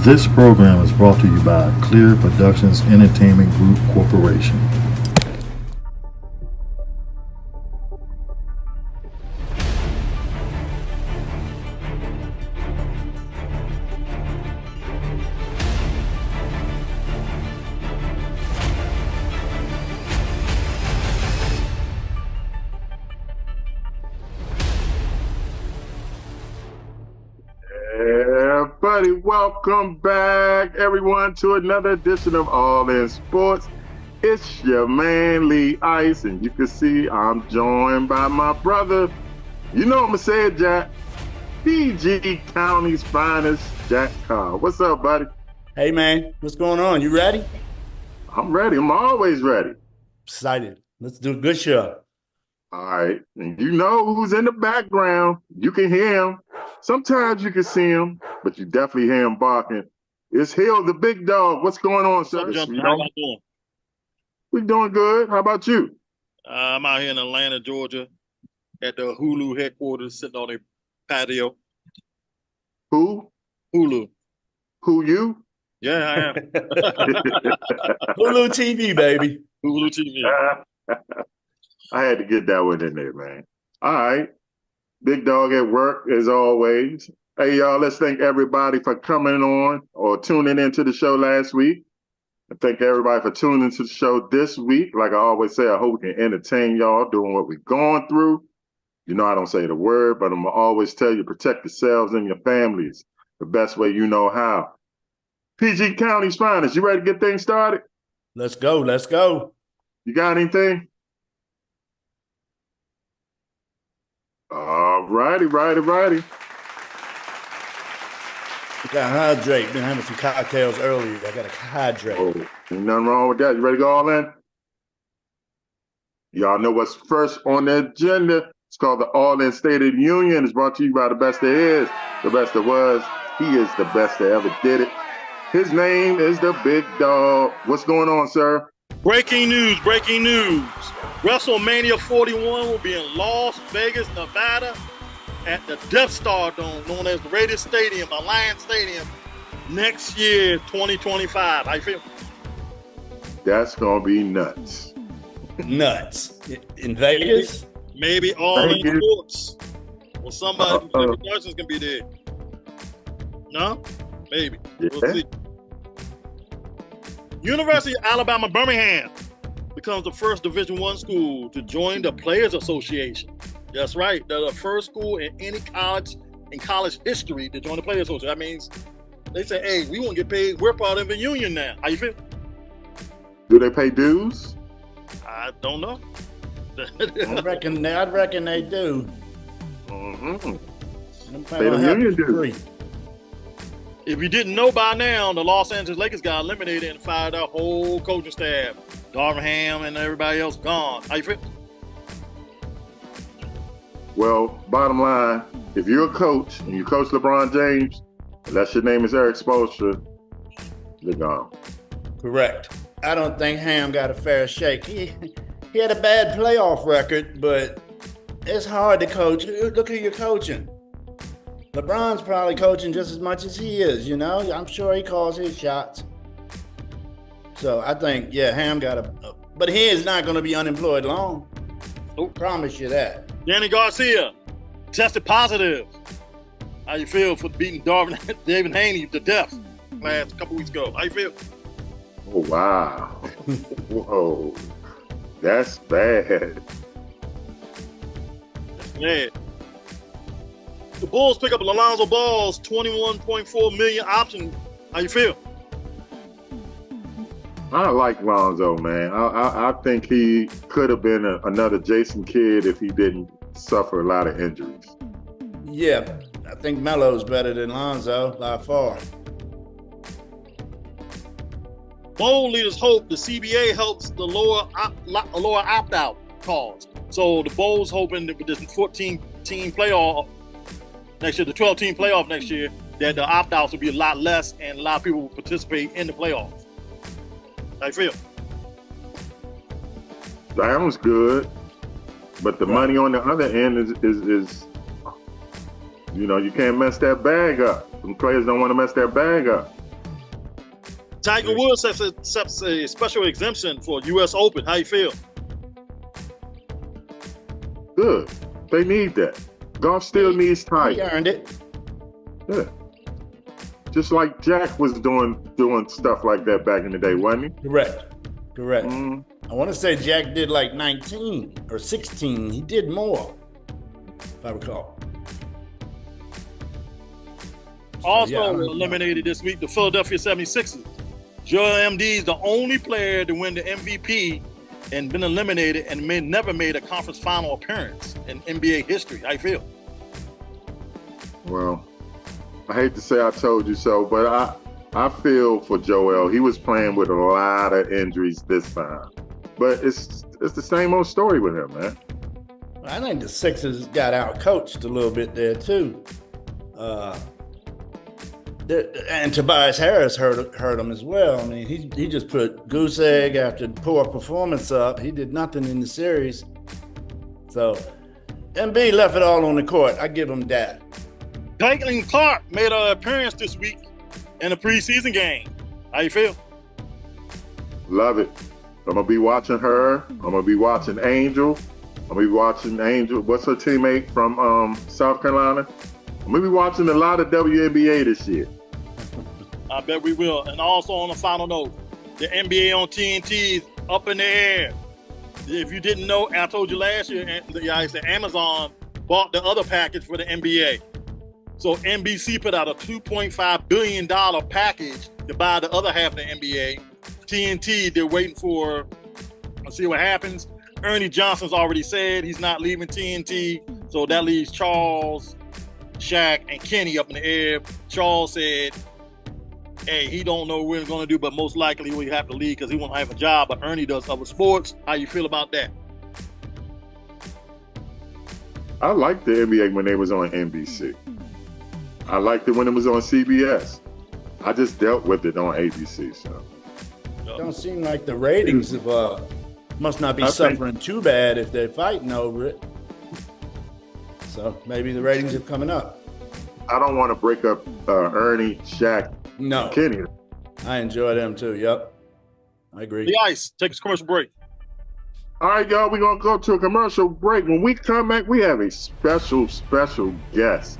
This program is brought to you by Clear Productions Entertainment Group Corporation. Everybody, welcome back, everyone, to another edition of All In Sports. It's your man, Lee Ice, and you can see I'm joined by my brother. You know I'm going to say it, Jack. PG County's finest, Jack Carr. What's up, buddy? Hey, man. What's going on? You ready? I'm ready. I'm always ready. Excited. Let's do a good show. All right. And you know who's in the background. You can hear him. Sometimes you can see him, but you definitely hear him barking. It's Hill, the big dog. What's going on, sir? How you doing? We're doing good. How about you? I'm out here in Atlanta, Georgia, at the Hulu headquarters, sitting on a patio. Who? Hulu. Who, you? Yeah, I am. Hulu TV, baby. Hulu TV. I had to get that one in there, man. All right. Big dog at work, as always. Hey, y'all, let's thank everybody for coming on or tuning into the show last week. And thank everybody for tuning into the show this week. Like I always say, I hope we can entertain y'all doing what we're going through. You know I don't say the word, but I'm going to always tell you, protect yourselves and your families the best way you know how. PG County's finest. You ready to get things started? Let's go. Let's go. You got anything? All righty. We got to hydrate. Been having some cocktails earlier. I got to hydrate. Oh, ain't nothing wrong with that. You ready to go all in? Y'all know what's first on the agenda. It's called the All In State of the Union. It's brought to you by the best there is, the best there was. He is the best that ever did it. His name is the big dog. What's going on, sir? Breaking news. WrestleMania 41 will be in Las Vegas, Nevada, at the Death Star Dome, known as the Raiders Stadium, Alliance Stadium, next year, 2025. How you feel? That's going to be nuts. Nuts. In Vegas? Maybe All In Sports. Or somebody, Michael Jackson's going to be there. No? Maybe. Yeah. We'll see. University of Alabama, Birmingham becomes the first Division I school to join the Players Association. That's right. They're the first school in any college in college history to join the Players Association. That means they say, hey, we won't get paid. We're part of the union now. How you feel? Do they pay dues? I don't know. I reckon they do. Mm-hmm. Pay the union dues. If you didn't know by now, the Los Angeles Lakers got eliminated and fired their whole coaching staff. Darvin Ham and everybody else gone. How you feel? Well, bottom line, if you're a coach and you coach LeBron James, unless your name is Eric Spoelstra, you're gone. Correct. I don't think Ham got a fair shake. He had a bad playoff record, but it's hard to coach. Look who you're coaching. LeBron's probably coaching just as much as he is, you know? I'm sure he calls his shots. So I think, Ham got but he is not going to be unemployed long. Nope. Promise you that. Danny Garcia tested positive. How you feel for beating David Haney to death a couple weeks ago? How you feel? Oh, wow. Whoa. That's bad. Yeah. The Bulls pick up Alonzo Ball's $21.4 million option. How you feel? I like Lonzo, man. I think he could have been another Jason Kidd if he didn't suffer a lot of injuries. Yeah, I think Melo's better than Lonzo by far. Bowl leaders hope the CBA helps the lower opt-out cause. So the Bowl's hoping that with this 14-team playoff next year, the 12-team playoff next year, that the opt-outs will be a lot less and a lot of people will participate in the playoffs. How you feel? Sounds good, but the money on the other end is you know, you can't mess that bag up. Some players don't want to mess that bag up. Tiger Woods accepts a special exemption for U.S. Open. How you feel? Good. They need that. Golf still needs He Tiger. earned it. Yeah. Just like Jack was doing stuff like that back in the day, wasn't he? Correct. Mm. I want to say Jack did like 19 or 16. He did more, if I recall. Also yeah, eliminated this week, the Philadelphia 76ers. Joel Embiid is the only player to win the MVP and been eliminated and never made a conference final appearance in NBA history. How you feel? Well, I hate to say I told you so, but I feel for Joel. He was playing with a lot of injuries this time. But it's the same old story with him, man. I think the Sixers got out coached a little bit there too. And Tobias Harris hurt him as well. I mean, he just put goose egg after poor performance up. He did nothing in the series. So Embiid left it all on the court. I give him that. Caitlin Clark made an appearance this week in a preseason game. How you feel? Love it. I'm going to be watching her. I'm going to be watching Angel. I'm going to be watching Angel. What's her teammate from South Carolina? I'm going to be watching a lot of WNBA this year. I bet we will. And also on a final note, the NBA on TNT is up in the air. If you didn't know, I told you last year, I said Amazon bought the other package for the NBA. So NBC put out a $2.5 billion package to buy the other half of the NBA. TNT, they're waiting for, let's see what happens. Ernie Johnson's already said he's not leaving TNT. So that leaves Charles, Shaq, and Kenny up in the air. Charles said, hey, he don't know what he's going to do, but most likely he'll have to leave because he won't have a job. But Ernie does other sports. How you feel about that? I liked the NBA when they was on NBC. I liked it when it was on CBS. I just dealt with it on ABC. So Don't seem like the ratings must not be suffering too bad if they're fighting over it. So maybe the ratings are coming up. I don't want to break up Ernie, Shaq, Kenny. I enjoy them too. Yep, I agree. The Ice, take a commercial break. All right, y'all, we're going to go to a commercial break. When we come back, we have a special guest.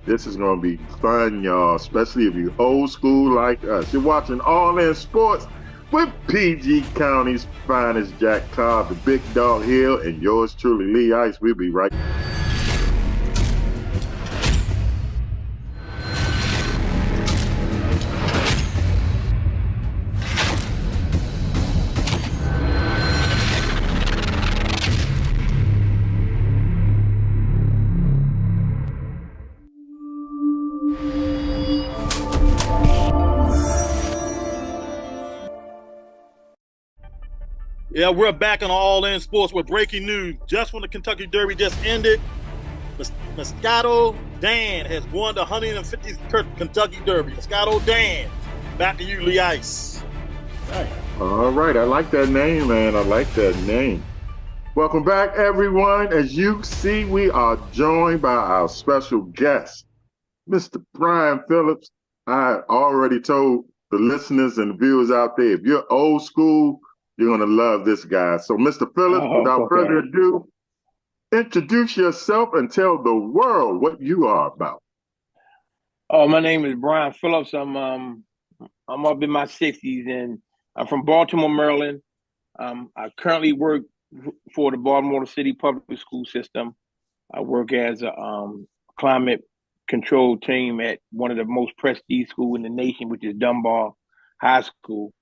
This is going to be fun, y'all, especially if you're old school like us. You're watching All In Sports with PG County's finest Jack Cobb, the Big Dog Hill, and yours truly, Lee Ice. We'll be right back. Yeah, we're back on All In Sports with breaking news. Just when the Kentucky Derby just ended, Moscato Dan has won the 150th Kentucky Derby. Moscato Dan, back to you, Lee Ice. All right, I like that name, man. I like that name. Welcome back, everyone. As you see, we are joined by our special guest, Mr. Brian Phillips. I already told the listeners and the viewers out there, if you're old school, you're going to love this guy. So, Mr. Phillips, without further ado, introduce yourself and tell the world what you are about. Oh, my name is Brian Phillips. I'm up in my 60s, and I'm from Baltimore, Maryland. I currently work for the Baltimore City Public School System. I work as a climate control team at one of the most prestige schools in the nation, which is Dunbar High School.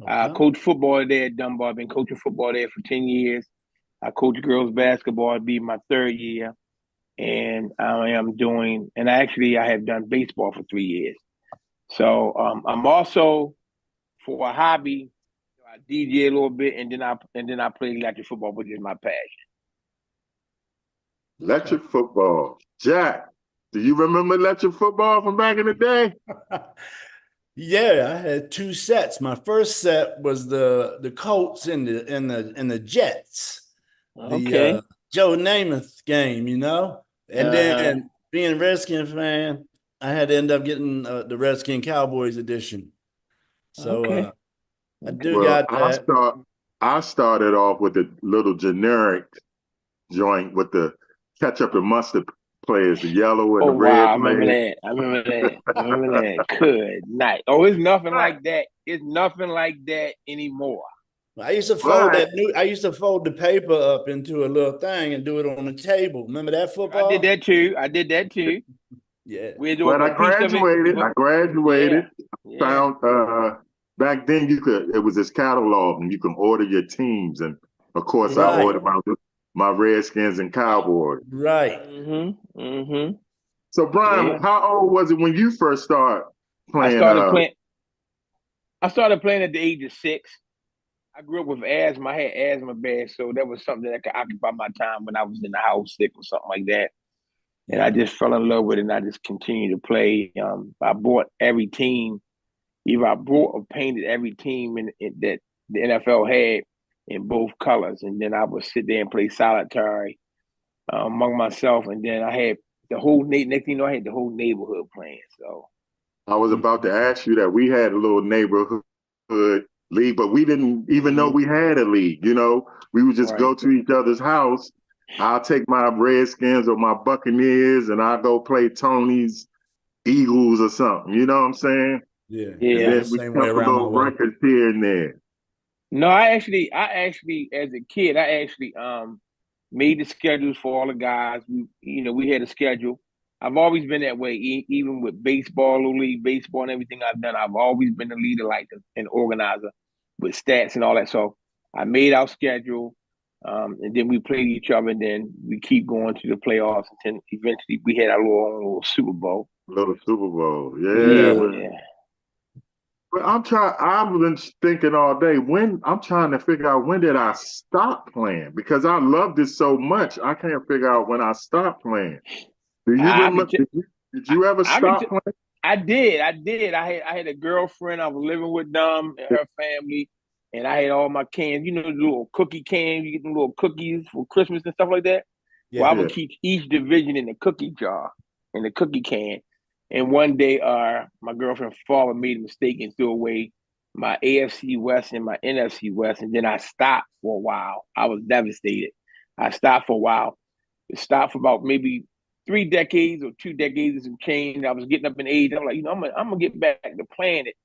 I coach football there at Dunbar. I've been coaching football there for 10 years. I coach girls basketball. It'll be my third year. And I have done baseball for 3 years. So I'm also, for a hobby, I DJ a little bit, and then I play electric football, which is my passion. Electric football. Jack, do you remember electric football from back in the day? Yeah, I had 2 sets. My first set was the Colts and the Jets. Okay. The Joe Namath game, and then being a Redskin fan, I had to end up getting the Redskin Cowboys edition. So Okay. I do Well, got that. I started off with a little generic joint with the ketchup and mustard players, the yellow and Oh the red wow, I remember players. that. I remember that. I remember that. Good night. Oh, it's nothing like that. It's nothing like that anymore. I used to But I used to fold the paper up into a little thing and do it on the table. Remember that I did football? that too. I did that too. Yeah. We do but a I piece of it. graduated. I Yeah. graduated. Yeah. Found back then it was this catalog and you can order your teams. And of course I Right. ordered my Redskins and Cowboys. Right. Mm-hmm. Mm-hmm. So Brian, Yeah. how old was it when you first started I playing started playing. I started playing at the age of 6. I grew up with asthma. I had asthma bad, so that was something that could occupy my time when I was in the house sick or something like that. And I Yeah. just fell in love with it, and I just continued to play. I bought every team. Either I bought or painted every team that the NFL had in both colors, and then I would sit there and play solitary among myself. And then I had the whole next thing you know, I had the whole neighborhood playing. So I was about to ask you that. We had a little neighborhood league, but we didn't even know we had a league. You know, we would just right, go to each other's house. I'll take my Redskins or my Buccaneers and I'll go play Tony's Eagles or something. You know what I'm saying? Yeah. And yeah. Yeah. then we Same way couple around my little way. records here and there. No, I actually, as a kid, I actually made the schedules for all the guys. We had a schedule. I've always been that way, even with baseball, little league baseball, and everything I've done. I've always been a leader, like an organizer, with stats and all that. So I made our schedule, and then we played each other, and then we keep going to the playoffs, and then eventually we had our little Super Bowl. Little Super Bowl. Yeah. Yeah. Yeah, But I've been thinking all day. I'm trying to figure out when did I stop playing because I loved it so much. I can't figure out when I stopped playing. Do you I remember? could, Did you ever I could. stop playing? I did. I had a girlfriend. I was living with them and her family, and I had all my cans. You know, the little cookie cans. You get them little cookies for Christmas and stuff like that. Well, I Yeah. would Yeah. keep each division in the cookie jar, in the cookie can. And one day, my girlfriend's father made a mistake and threw away my AFC West and my NFC West, and then I stopped for a while. I was devastated. I stopped for a while. It stopped for about maybe 3 decades or 2 decades and change. I was getting up in age. I'm like, I'm gonna get back to playing it.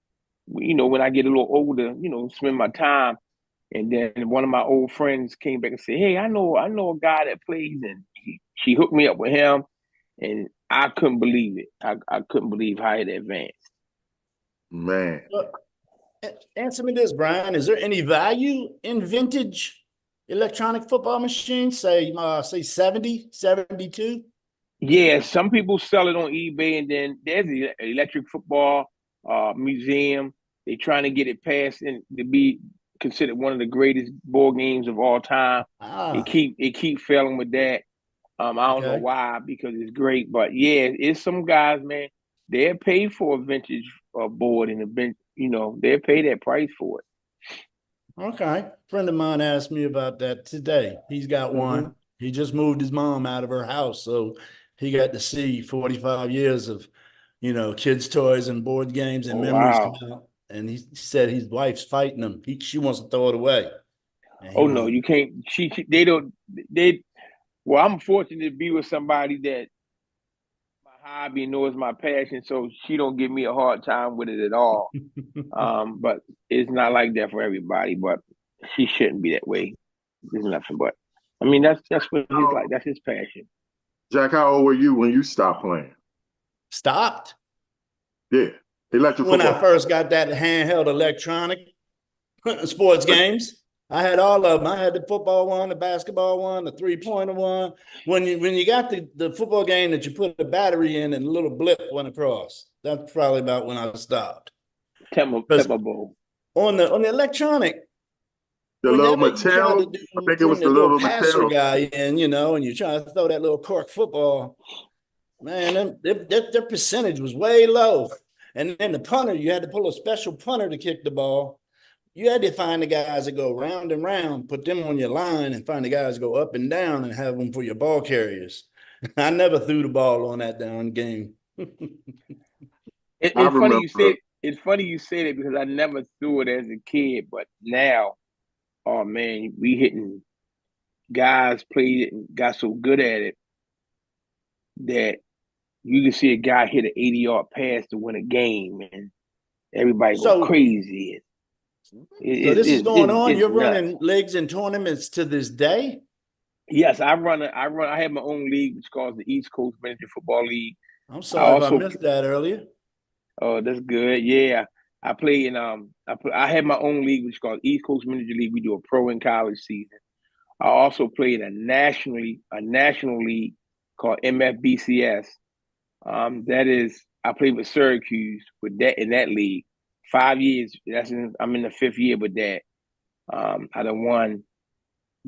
When I get a little older, spend my time. And then one of my old friends came back and said, "Hey, I know a guy that plays," and she hooked me up with him, and I couldn't believe it. I couldn't believe how it advanced. Man. Well, answer me this, Brian. Is there any value in vintage electronic football machines? Say 70, 72? Yeah, some people sell it on eBay, and then there's the electric football museum. They're trying to get it passed and to be considered one of the greatest board games of all time. Ah, It keep failing with that. I don't know okay. why, because it's great, but yeah, it's some guys, man. They're paid for a vintage board and a bench. They're paid that price for it. Okay. A friend of mine asked me about that today. He's got Mm-hmm. one. He just moved his mom out of her house. So he got to see 45 years of, kids' toys and board games and Oh memories come wow. out. And he said his wife's fighting him. She wants to throw it away. And he Oh no, won't. you can't. They don't. They. Well, I'm fortunate to be with somebody that my hobby knows my passion, so she don't give me a hard time with it at all. But it's not like that for everybody. But she shouldn't be that way. There's nothing but. I mean, that's what his like. That's his passion. Jack, how old were you when you stopped playing? Stopped. Yeah. Electric When I football. first got that handheld electronic sports games, I had all of them. I had the football one, the basketball one, the 3-pointer one. When you got the football game that you put a battery in and a little blip went across, that's probably about when I stopped. Because Temple Bowl. on the electronic, The little whenever you try to Mattel. I think it bring was the the little little passer Mattel. guy in, and you try to throw that little cork football, man, their percentage was way low. And then the punter, you had to pull a special punter to kick the ball. You had to find the guys that go round and round, put them on your line, and find the guys that go up and down and have them for your ball carriers. I never threw the ball on that down game. I It's funny remember. you said it's funny you say that because I never threw it as a kid, but now, oh man, we hitting guys played it and got so good at it that you can see a guy hit an 80-yard pass to win a game, and everybody go So, crazy. so this is going on. It's You're nuts. running leagues and tournaments to this day. Yes, I have my own league, which is called the East Coast Miniature Football League. I'm sorry if I also, missed that earlier. oh, that's good. Yeah, I play in I have my own league, which is called East Coast Miniature League. We do a pro and college season. I also play in a national league called MFBCS. That is, I played with Syracuse with that in that league. 5 years. I'm in the 5th year with that. I done won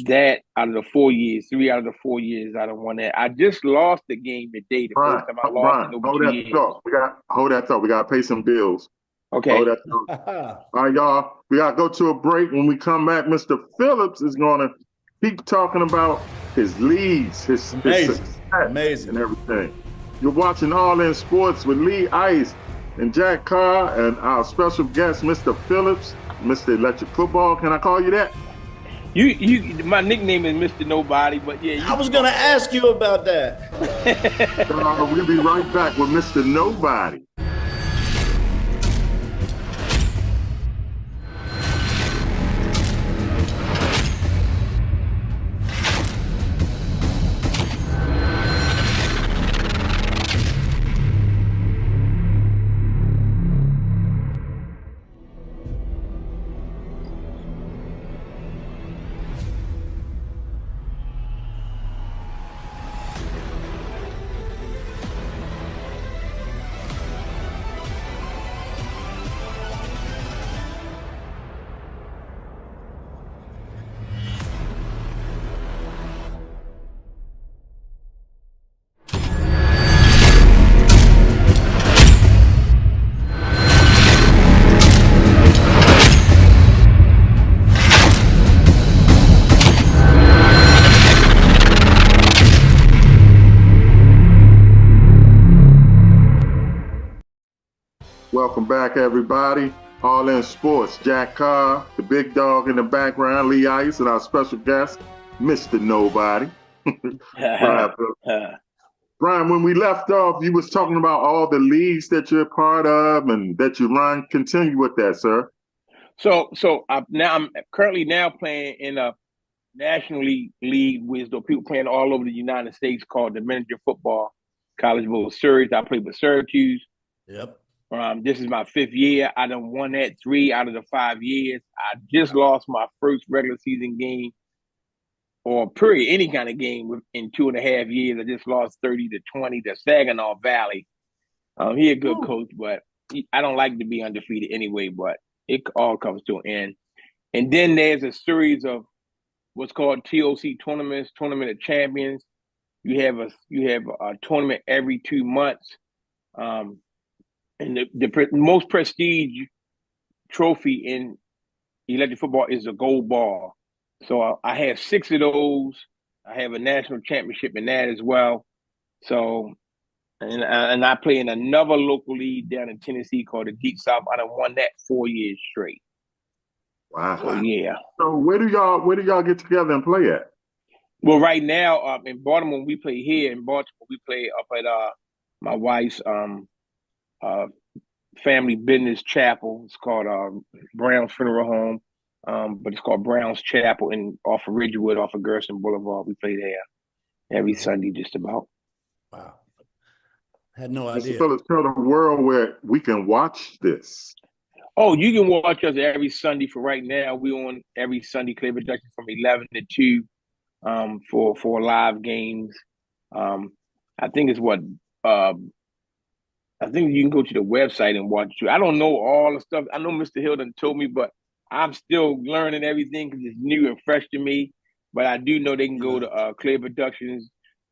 that out of the 4 years. 3 out of the 4 years I done won that. I just lost the game today. The Brian, first time I lost Brian, in over hold 2 that years. thought. Hold that thought. We got to pay some bills. Okay. Hold that thought. All right, y'all. We got to go to a break. When we come back, Mr. Phillips is going to keep talking about his leads, his success, Amazing. and everything. You're watching All In Sports with Lee Ice and Jack Carr and our special guest, Mr. Phillips, Mr. Electric Football. Can I call you that? My nickname is Mr. Nobody, but yeah. I was going to ask you about that. We'll be right back with Mr. Nobody. Welcome back, everybody. All In Sports, Jack Carr, the big dog in the background, Lee Ice, and our special guest, Mr. Nobody. Brian, when we left off, you was talking about all the leagues that you're a part of and that you run. Continue with that, sir. So I'm currently now playing in a National League with people playing all over the United States called the Miniature Football College World Series. I played with Syracuse. Yep. This is my 5th year. I done won that 3 out of the 5 years. I just lost my first regular season game or period, any kind of game in 2.5 years. I just lost 30-20 to Saginaw Valley. He a good coach, but I don't like to be undefeated anyway, but it all comes to an end. And then there's a series of what's called TOC tournaments, Tournament of Champions. You have a tournament every 2 months. And the most prestige trophy in electric football is a gold ball. So I have 6 of those. I have a national championship in that as well. So, and I play in another local league down in Tennessee called the Deep South. I done won that 4 years straight. Wow. So yeah. So where do y'all get together and play at? Well, right now, in Baltimore, we play here. In Baltimore, we play up at my wife's family business chapel. It's called Brown's Funeral Home, but it's called Brown's Chapel off of Ridgewood, off of Gerson Boulevard. We play there every Sunday, just about. Wow. Had no Mr. idea. Phillips, tell the world where we can watch this. Oh, you can watch us every Sunday. For right now, we on every Sunday Clay Production from 11 to 2 for live games. I think it's what I think you can go to the website and watch it. I don't know all the stuff. I know Mr. Hill done told me, but I'm still learning everything because it's new and fresh to me. But I do know they can go to Clear Productions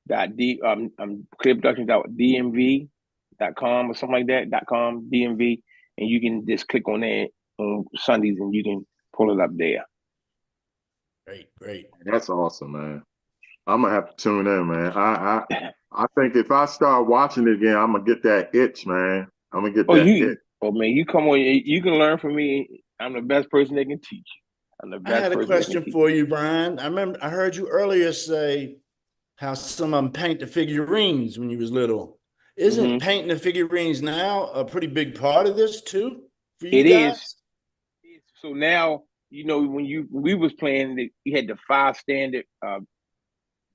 clearproductions.dmv.com or something like that, .com, DMV, and you can just click on that on Sundays and you can pull it up there. Great. That's awesome, man. I'm gonna have to tune in, man. I think if I start watching it again, I'm gonna get that itch, man. I'm gonna get that itch. Oh man, you come on, you can learn from me. I'm the best person that can teach you. I'm the I best had a person that can question teach for you, Brian. I heard you earlier say how some of them paint the figurines when you was little. you. Isn't painting the figurines now a pretty big part of this too for you It is. guys? So now, when we was playing, you had the five standard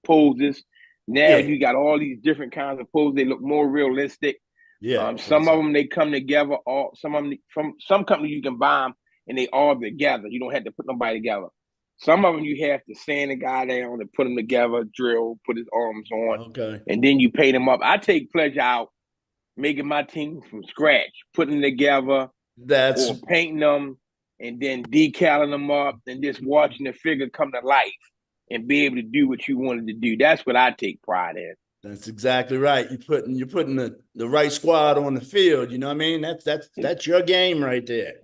poses. Now Yeah, you got all these different kinds of poses. They look more realistic. yeah. Some of them they come together. All some of them from some companies you can buy them and they all together. You don't have to put nobody together. Some of them you have to sand a guy down and put him together, drill, put his arms on, Okay. and then you paint him up. I take pleasure out making my team from scratch, putting them together That's or painting them and then decaling them up and just watching the figure come to life and be able to do what you wanted to do. That's what I take pride in. that's exactly right. You're putting the right squad on the field. You know what I mean? That's your game right there.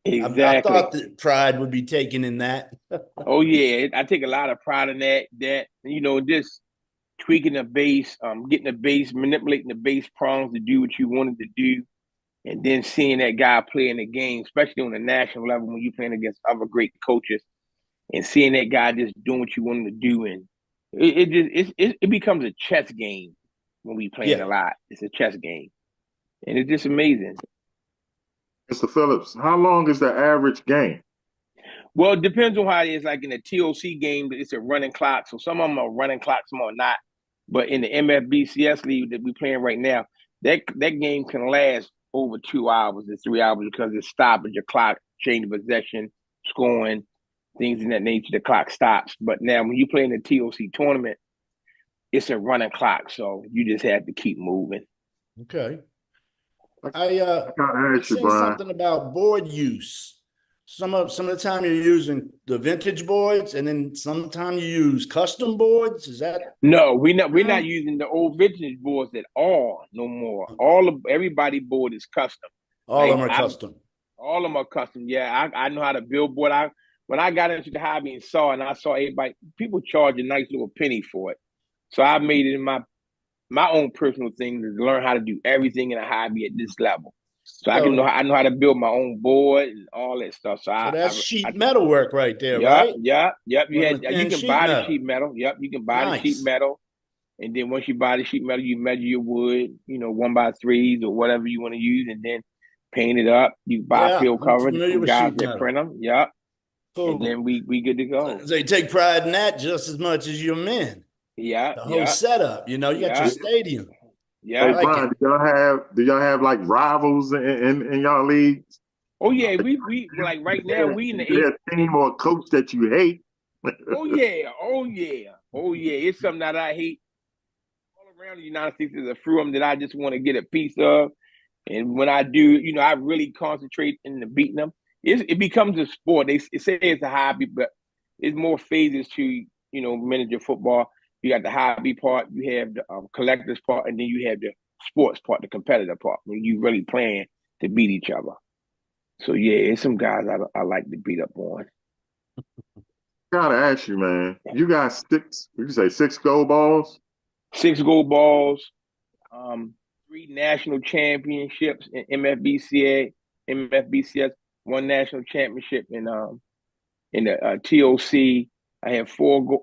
I Exactly. thought that pride would be taken in that. Oh yeah, I take a lot of pride in that. Just tweaking the base, getting the base, manipulating the base prongs to do what you wanted to do, and then seeing that guy play in the game, especially on the national level when you're playing against other great coaches, and seeing that guy just doing what you want him to do, and it becomes a chess game when we playing Yeah. a lot. It's a chess game, and it's just amazing. Mr. Phillips, how long is the average game? Well, it depends on how it is. Like in the TOC game, it's a running clock. So some of them are running clock, some are not. But in the MFBCS league that we're playing right now, that game can last over 2 hours to 3 hours because it's stopping your clock, change of possession, scoring, things in that nature. The clock stops. But now when you play in the TOC tournament, it's a running clock. So you just have to keep moving. Okay. I, I I gotta I ask you, seen Brian. something about board use. Some of the time you're using the vintage boards, and then sometime you use custom boards. Is that No, we're not true? using the old vintage boards at all no more. All of everybody board is custom. All of Like them are I custom. All of them are custom. Yeah, I know how to build board. When I got into the hobby and I saw everybody people charge a nice little penny for it. So I made it in my own personal thing to learn how to do everything in a hobby at this level. So So I know how to build my own board and all that stuff. So so that's I sheet metal work right there, yep, right? yep, yep. Running with You thin can sheet buy the metal. sheet metal. Yep, you can buy the sheet Nice. metal. And then once you buy the sheet metal, you measure your wood, 1x3s or whatever you want to use, and then paint it up. You buy Yeah, field I'm cover familiar from with guys sheet that metal. print them. Yep. And Cool. then we good to go. So you take pride in that just as much as your men. Yeah, The whole yeah, setup, you got your yeah, stadium. I Hey, yeah. like Brian, it. do y'all have like rivals in y'all leagues? Oh yeah, we like right now we in Is the there eight. a team or a coach that you hate? Oh yeah, oh yeah, oh yeah. It's something that I hate all around the United States. There's a few of them that I just want to get a piece of. And when I do, I really concentrate in the beating them. It becomes a sport. It say it's a hobby, but it's more phases to miniature football. You got the hobby part, you have the collectors part, and then you have the sports part, the competitive part, when you really playing to beat each other. So yeah, it's some guys I like to beat up on. Gotta ask you, man. You got you say six gold balls? 6 gold balls, um, 3 national championships in MFBCS, 1 national championship in the TOC. I have four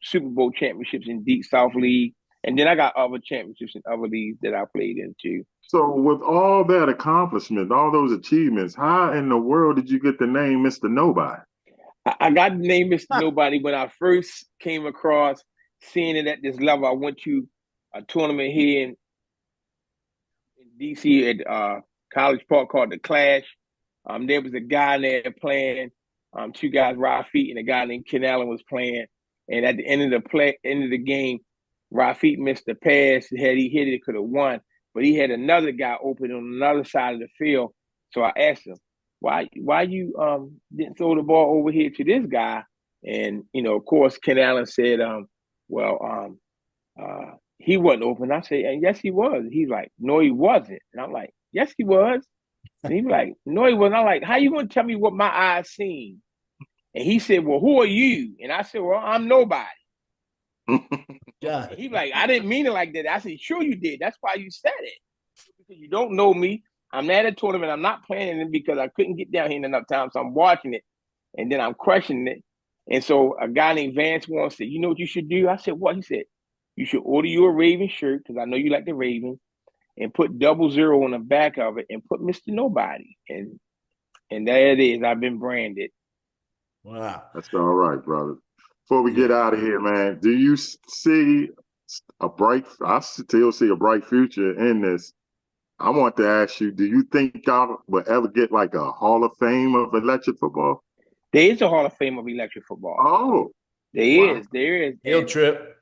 Super Bowl championships in Deep South League, and then I got other championships in other leagues that I played in too. So with all that accomplishment, all those achievements, how in the world did you get the name Mr. Nobody? I got the name Mr. Nobody when I first came across seeing it at this level. I went to a tournament here in DC at College Park called the Clash. There was a guy there playing, 2 guys, Rafiq, and a guy named Ken Allen was playing. And at the end of the game, Rafiq missed the pass. Had he hit it, could have won. But he had another guy open on another side of the field. So I asked him, why you didn't throw the ball over here to this guy? And of course, Ken Allen said, well, he wasn't open. I said, and yes, he was. He's like, no, he wasn't. And I'm like, yes, he was. And he was like, no, he wasn't. I'm like, how you gonna tell me what my eyes seen? And he said, well, who are you? And I said, well, I'm nobody. Got And it. he like, I didn't mean it like that. I said, sure you did. That's why you said it. Because you don't know me. I'm at a tournament. I'm not playing it because I couldn't get down here in enough time. So I'm watching it, and then I'm questioning it. And so a guy named Vance once said, "You know what you should do?" I said, "What?" He said, "You should order you a Raven shirt because I know you like the Ravens, and put 00 on the back of it, and put Mr. Nobody." And there it is. I've been branded. Wow. That's all right, brother. Before we get Yeah. out of here, man, do you see I still see a bright future in this. I want to ask you, do you think y'all will ever get like a Hall of Fame of electric football? There is a Hall of Fame of electric football. Oh, There wow. is. There is. Field trip.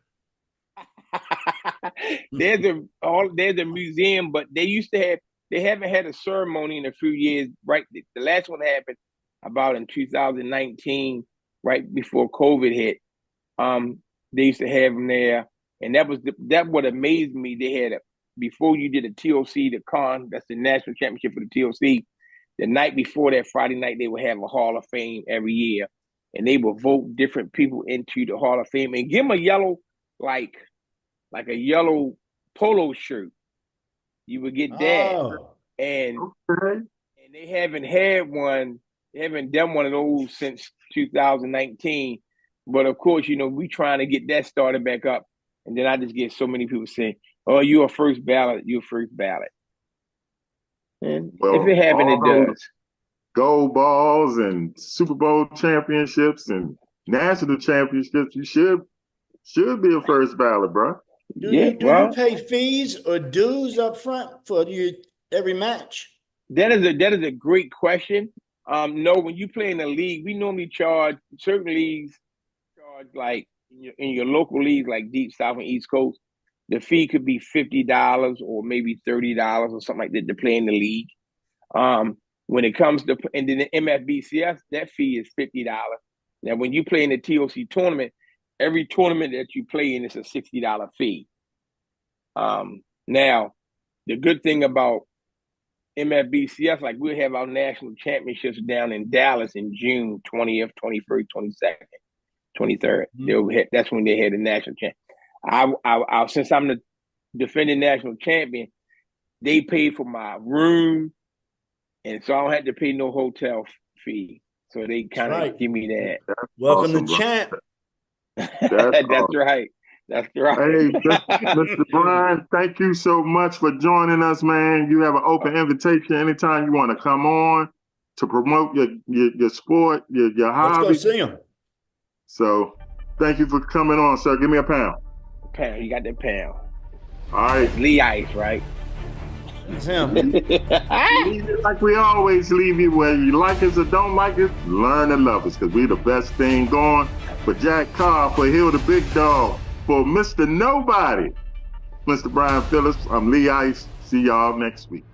There's a museum, but they haven't had a ceremony in a few years. Right, the last one happened about in 2019, right before COVID hit. They used to have them there, and that what amazed me. They had before you did a TOC, the con, that's the national championship for the TOC. The night before that, Friday night, they would have a Hall of Fame every year, and they would vote different people into the Hall of Fame and give them a yellow, like a yellow polo shirt. You would get that, Oh. and Okay. they haven't had one. They haven't done one of those since 2019. But of course, we trying to get that started back up. And then I just get so many people saying, "Oh, you're a first ballot. You're first ballot." And Well, if it happens, it all those does. gold balls and Super Bowl championships and national championships, you should be a first ballot, bro. Do Yeah, you well, pay fees or dues up front for every match? that is a great question. No, when you play in a league, we normally charge certain leagues like in your local leagues like Deep South and East Coast. The fee could be $50 or maybe $30 or something like that to play in the league. When it comes to and then the MFBCS, that fee is $50. Now, when you play in the TOC tournament, every tournament that you play in is a $60 fee. Now, the good thing about MFBCS, like we'll have our national championships down in Dallas in June 20th, 21st, 22nd, 23rd. That's when they had the national champ. I since I'm the defending national champion, they paid for my room, and so I don't have to pay no hotel fee. So they kind of give me that. That's Welcome awesome, to champ. That's awesome. Right. That's right. Hey, Mr. Brian, thank you so much for joining us, man. You have an open invitation anytime you want to come on to promote your sport, your hobby. Let's go see him. So thank you for coming on, sir. Give me a pound. Pound, you got that pound. All right. That's Lee Ice, right? That's him. Like we always leave you, whether you like us or don't like us, learn to love us, because we're the best thing going. For Jack Carr, for Hill the Big Dog, for Mr. Nobody, Mr. Brian Phillips, I'm Lee Ice. See y'all next week.